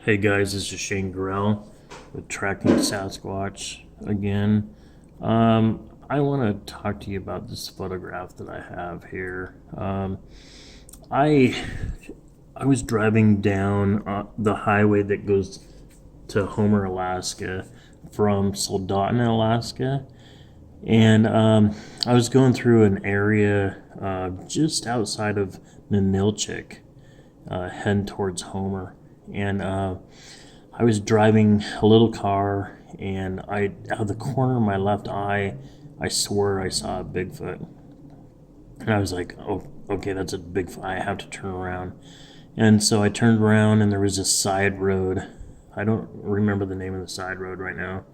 Hey guys, this is Shane Gorell with Tracking Sasquatch again. I want to talk to you about this photograph that I have here. I I was driving down the highway that goes to Homer, Alaska, from Soldotna, Alaska, and I was going through an area just outside of Ninilchik, heading towards Homer, and I was driving a little car, and out of the corner of my left eye, I swear I saw a Bigfoot. And I was like, oh, okay, that's a Bigfoot. I have to turn around. And so I turned around, and there was a side road. I don't remember the name of the side road right now,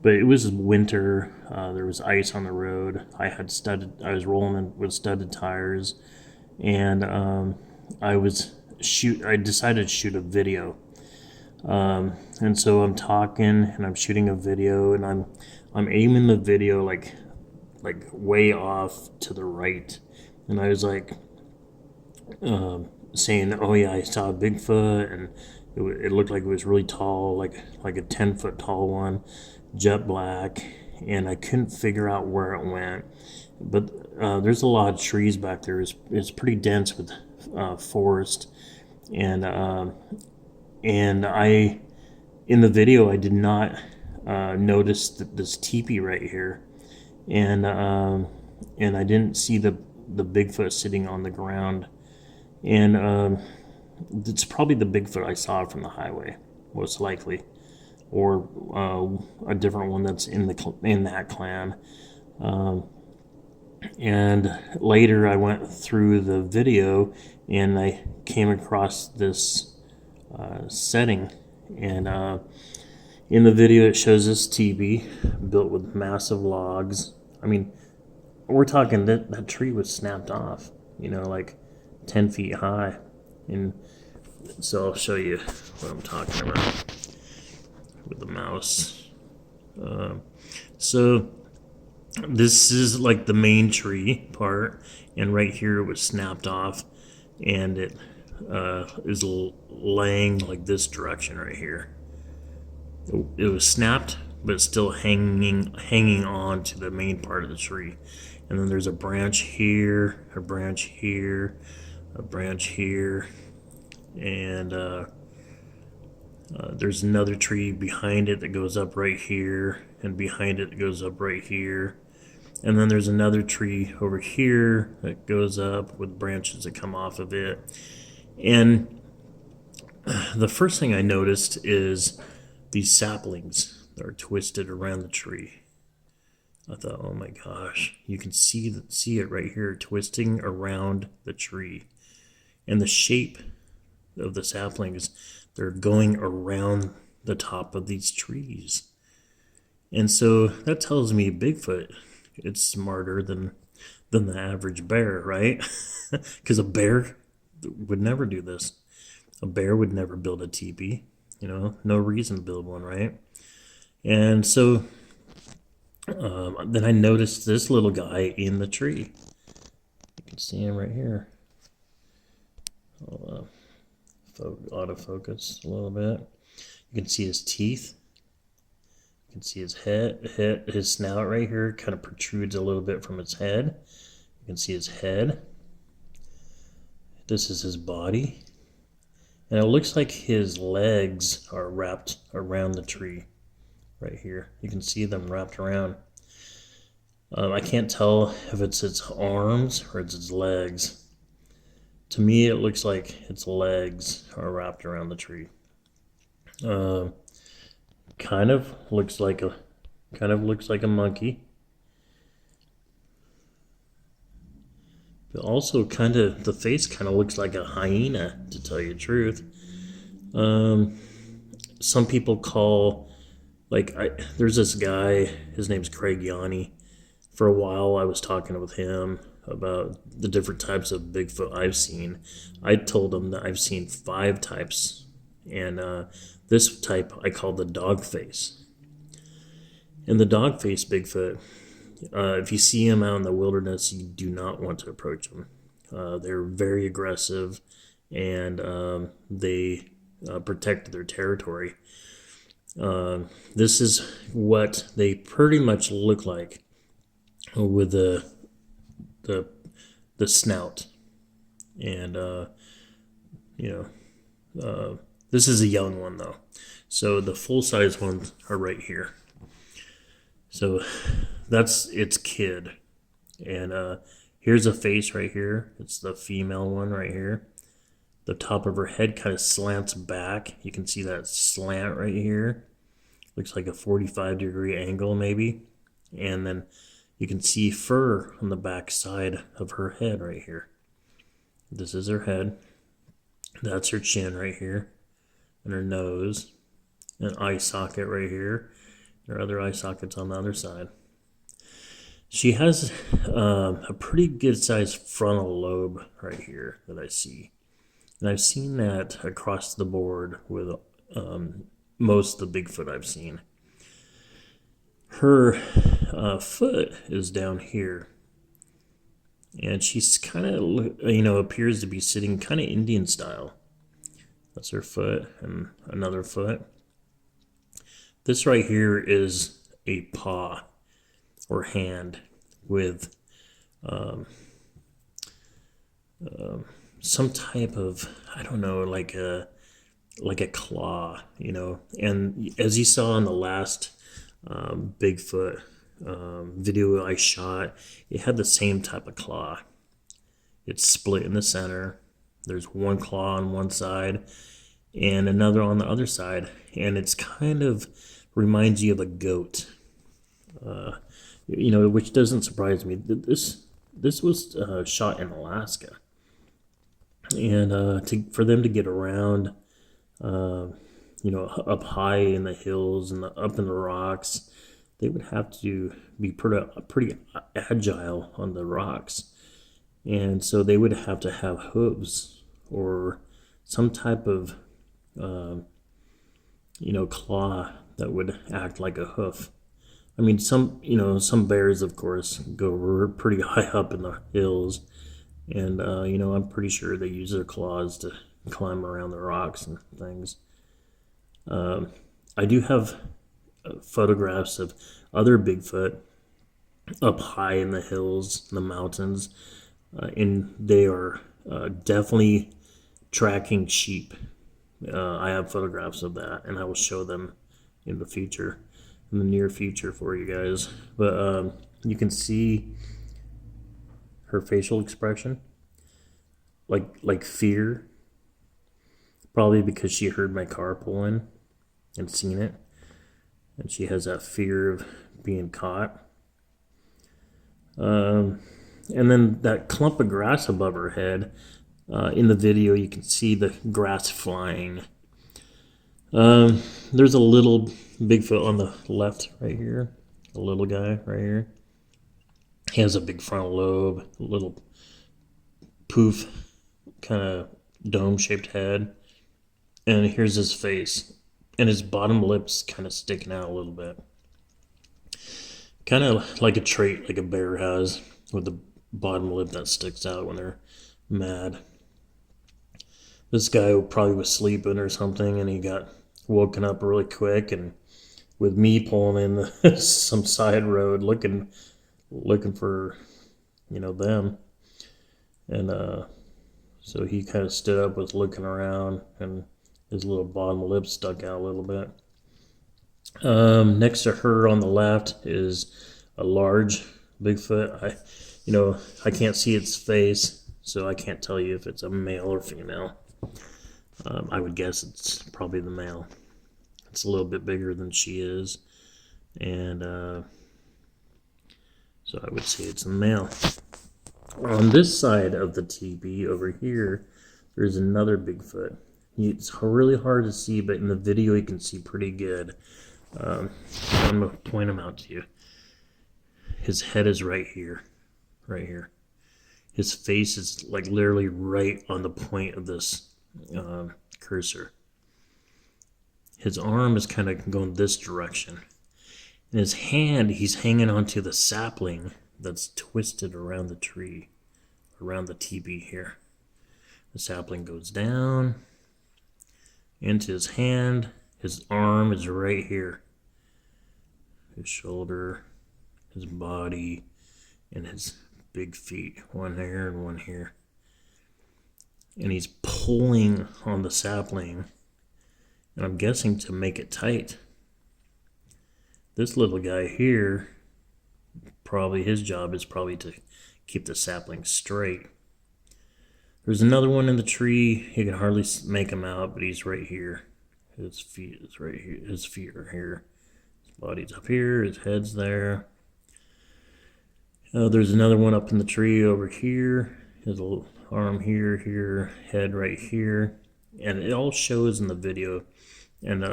but it was winter. There was ice on the road. I was rolling with studded tires, and I decided to shoot a video. And so I'm talking and I'm shooting a video, and I'm aiming the video like way off to the right, and I was like saying, "Oh yeah, I saw a Bigfoot," and it looked like it was really tall, like a 10 foot tall one, jet black, and I couldn't figure out where it went. But there's a lot of trees back there. It's pretty dense with forest, and I in the video I did not notice this teepee right here, and I didn't see the Bigfoot sitting on the ground, and it's probably the Bigfoot I saw from the highway, most likely, or a different one that's in that clan. And later I went through the video and I came across this setting, and in the video it shows this teepee built with massive logs. I mean, we're talking that tree was snapped off, like 10 feet high. And so I'll show you what I'm talking about with the mouse. So this is like the main tree part, and right here it was snapped off, and it is laying like this direction right here. It was snapped, but it's still hanging on to the main part of the tree. And then there's a branch here, a branch here, a branch here, and there's another tree behind it that goes up right here, and behind it that goes up right here. And then there's another tree over here that goes up with branches that come off of it. And the first thing I noticed is these saplings that are twisted around the tree. I thought, oh my gosh, you can see it right here, twisting around the tree. And the shape of the saplings, they're going around the top of these trees. And so that tells me Bigfoot, it's smarter than the average bear, right? Because a bear would never do this. A bear would never build a teepee. No reason to build one, right? And so then I noticed this little guy in the tree. You can see him right here. I'll autofocus a little bit. You can see his teeth. You can see his his snout right here kind of protrudes a little bit from his head. You can see his head. This is his body. And it looks like his legs are wrapped around the tree right here. You can see them wrapped around. I can't tell if it's its arms or it's its legs. To me, it looks like its legs are wrapped around the tree. Kind of looks like a monkey. But also the face kind of looks like a hyena, to tell you the truth. Some people call, there's this guy, his name's Craig Yanni. For a while I was talking with him about the different types of Bigfoot I've seen. I told him that I've seen 5 types, and this type I call the dog face. And the dog face Bigfoot, if you see them out in the wilderness, you do not want to approach them. They're very aggressive, and they protect their territory. This is what they pretty much look like with the snout, and this is a young one though, so the full size ones are right here. So that's its kid, and here's a face right here. It's the female one right here. The top of her head kind of slants back. You can see that slant right here. Looks like a 45-degree angle maybe. And then you can see fur on the back side of her head right here. This is her head. That's her chin right here. And her nose. An eye socket right here. Her other eye sockets on the other side. She has a pretty good sized frontal lobe right here that I see. And I've seen that across the board with most of the Bigfoot I've seen. Her foot is down here. And she's kind of, appears to be sitting kind of Indian style. That's her foot and another foot. This right here is a paw or hand with some type of, I don't know, like a claw, And as you saw in the last Bigfoot video I shot, it had the same type of claw. It's split in the center. There's one claw on one side and another on the other side, and it's kind of reminds you of a goat, which doesn't surprise me. This was shot in Alaska. And for them to get around, up high in the hills and up in the rocks, they would have to be pretty agile on the rocks. And so they would have to have hooves or some type of, claw that would act like a hoof. I mean, some bears, of course, go pretty high up in the hills. And, I'm pretty sure they use their claws to climb around the rocks and things. I do have photographs of other Bigfoot up high in the hills, the mountains, and they are definitely tracking sheep. I have photographs of that, and I will show them in the near future for you guys. But you can see her facial expression, like fear, probably because she heard my car pull in and seen it, and she has that fear of being caught. And then that clump of grass above her head, in the video you can see the grass flying. There's a little Bigfoot on the left right here, a little guy right here. He has a big frontal lobe, a little poof, kind of dome-shaped head. And here's his face. And his bottom lip's kind of sticking out a little bit. Kind of like a trait like a bear has, with the bottom lip that sticks out when they're mad. This guy probably was sleeping or something, and he got woken up really quick, and with me pulling in some side road looking for, them. And so he kind of stood up, was looking around, and his little bottom lip stuck out a little bit. Next to her on the left is a large Bigfoot. I can't see its face, so I can't tell you if it's a male or female. I would guess it's probably the male. It's a little bit bigger than she is, and so I would say it's a male. On this side of the teepee over here, there's another Bigfoot. It's really hard to see, but in the video you can see pretty good. I'm going to point him out to you. His head is right here. Right here. His face is like literally right on the point of this cursor. His arm is kind of going this direction. In his hand, he's hanging onto the sapling that's twisted around the tree, around the teepee here. The sapling goes down, into his hand. His arm is right here. His shoulder, his body, and his big feet. One here and one here. And he's pulling on the sapling, and I'm guessing to make it tight. This little guy here, probably his job is probably to keep the sapling straight. There's another one in the tree. You can hardly make him out, but he's right here. His feet is right here. His feet are here. His body's up here. His head's there. There's another one up in the tree over here. His little arm here, head right here, and it all shows in the video. And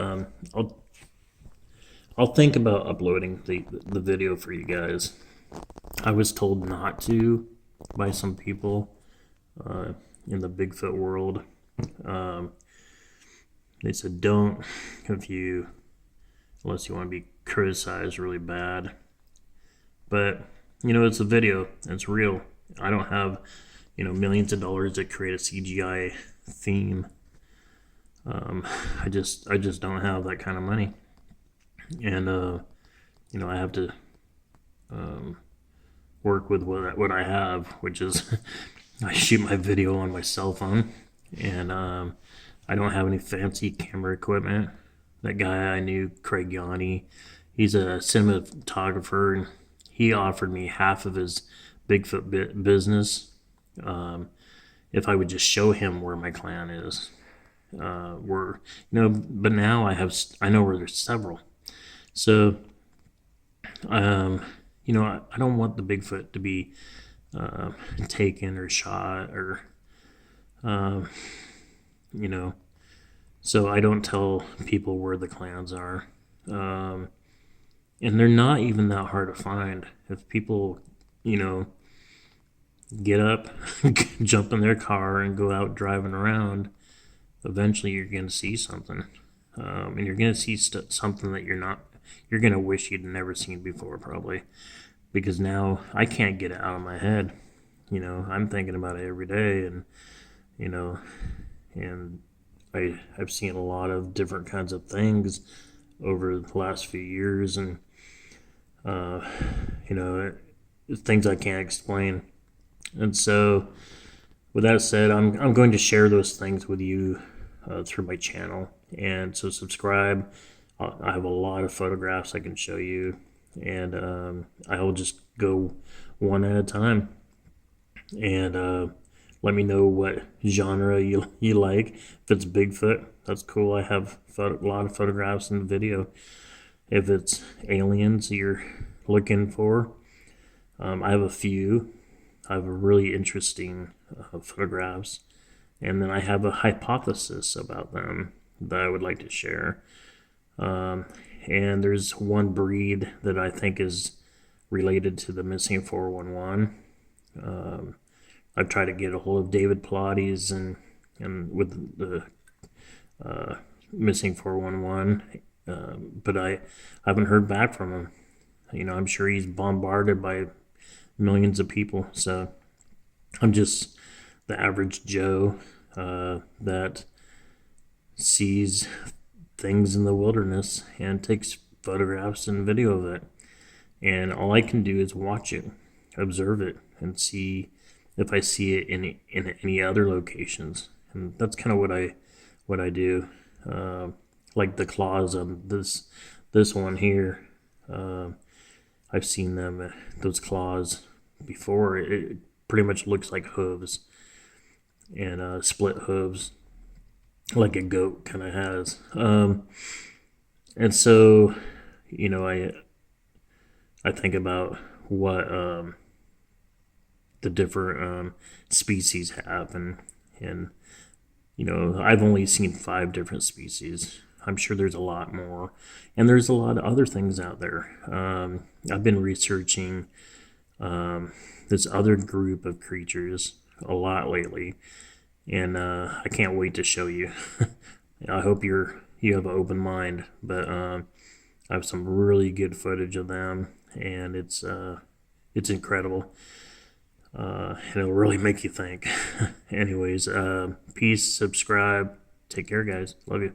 I'll think about uploading the video for you guys. I was told not to by some people in the Bigfoot world. They said don't, unless you want to be criticized really bad. But it's a video. It's real. I don't have millions of dollars to create a CGI theme. I just don't have that kind of money, and I have to work with what I have, which is I shoot my video on my cell phone, and I don't have any fancy camera equipment. That guy I knew, Craig Yanni, he's a cinematographer, and he offered me half of his Bigfoot business if I would just show him where my clan is. But now I know where there's several. So, I don't want the Bigfoot to be taken or shot or, so I don't tell people where the clans are. And they're not even that hard to find. If people, get up, jump in their car and go out driving around, eventually you're going to see something. And you're going to see something that you're going to wish you'd never seen before, probably. Because now I can't get it out of my head. I'm thinking about it every day, and, and I've seen a lot of different kinds of things over the last few years, and, things I can't explain. And so, with that said, I'm going to share those things with you through my channel. And so subscribe. I have a lot of photographs I can show you, and I will just go one at a time. And let me know what genre you like. If it's Bigfoot, that's cool. I have a lot of photographs in the video. If it's aliens you're looking for, I have a few. I have a really interesting photographs, and then I have a hypothesis about them that I would like to share. And there's one breed that I think is related to the missing 411. I've tried to get a hold of David Pilates and with the missing 411, but I haven't heard back from him. I'm sure he's bombarded by millions of people, so I'm just the average Joe that sees things in the wilderness and takes photographs and video of it, and all I can do is watch it, observe it, and see if I see it in any other locations. And that's kind of what I do. Like the claws on this one here, I've seen them, those claws before. It pretty much looks like hooves, and split hooves, like a goat kind of has. And so, I think about what the different species have, and I've only seen 5 different species. I'm sure there's a lot more, and there's a lot of other things out there. I've been researching this other group of creatures a lot lately, and I can't wait to show you. I hope you have an open mind, but I have some really good footage of them, and it's incredible, and it'll really make you think. Anyways, peace, subscribe. Take care, guys. Love you.